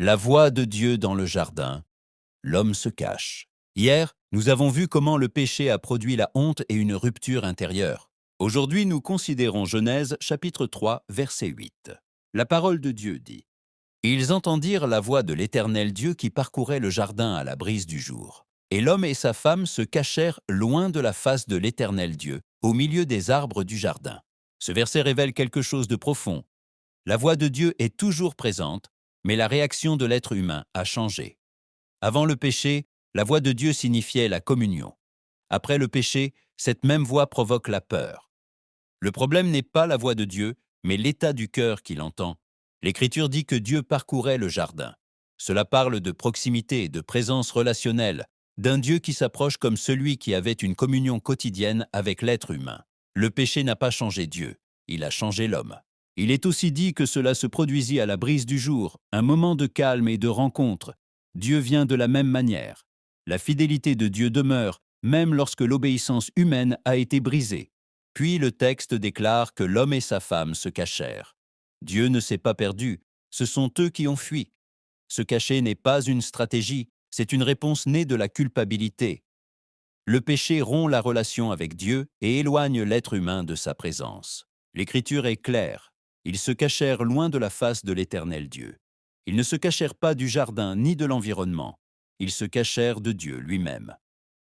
La voix de Dieu dans le jardin, l'homme se cache. Hier, nous avons vu comment le péché a produit la honte et une rupture intérieure. Aujourd'hui, nous considérons Genèse chapitre 3, verset 8. La parole de Dieu dit: Ils entendirent la voix de l'Éternel Dieu qui parcourait le jardin à la brise du jour. Et l'homme et sa femme se cachèrent loin de la face de l'Éternel Dieu, au milieu des arbres du jardin. Ce verset révèle quelque chose de profond. La voix de Dieu est toujours présente, mais la réaction de l'être humain a changé. Avant le péché, la voix de Dieu signifiait la communion. Après le péché, cette même voix provoque la peur. Le problème n'est pas la voix de Dieu, mais l'état du cœur qui l'entend. L'Écriture dit que Dieu parcourait le jardin. Cela parle de proximité et de présence relationnelle, d'un Dieu qui s'approche comme celui qui avait une communion quotidienne avec l'être humain. Le péché n'a pas changé Dieu, il a changé l'homme. Il est aussi dit que cela se produisit à la brise du jour, un moment de calme et de rencontre. Dieu vient de la même manière. La fidélité de Dieu demeure, même lorsque l'obéissance humaine a été brisée. Puis le texte déclare que l'homme et sa femme se cachèrent. Dieu ne s'est pas perdu, ce sont eux qui ont fui. Se cacher n'est pas une stratégie, c'est une réponse née de la culpabilité. Le péché rompt la relation avec Dieu et éloigne l'être humain de sa présence. L'Écriture est claire. Ils se cachèrent loin de la face de l'Éternel Dieu. Ils ne se cachèrent pas du jardin ni de l'environnement. Ils se cachèrent de Dieu lui-même.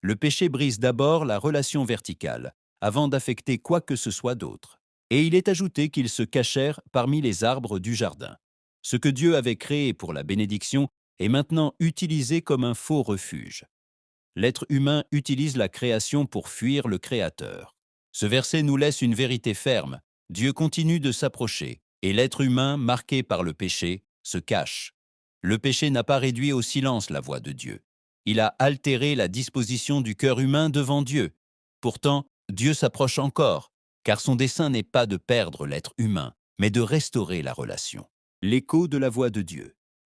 Le péché brise d'abord la relation verticale, avant d'affecter quoi que ce soit d'autre. Et il est ajouté qu'ils se cachèrent parmi les arbres du jardin. Ce que Dieu avait créé pour la bénédiction est maintenant utilisé comme un faux refuge. L'être humain utilise la création pour fuir le Créateur. Ce verset nous laisse une vérité ferme. Dieu continue de s'approcher, et l'être humain, marqué par le péché, se cache. Le péché n'a pas réduit au silence la voix de Dieu. Il a altéré la disposition du cœur humain devant Dieu. Pourtant, Dieu s'approche encore, car son dessein n'est pas de perdre l'être humain, mais de restaurer la relation. L'écho de la voix de Dieu.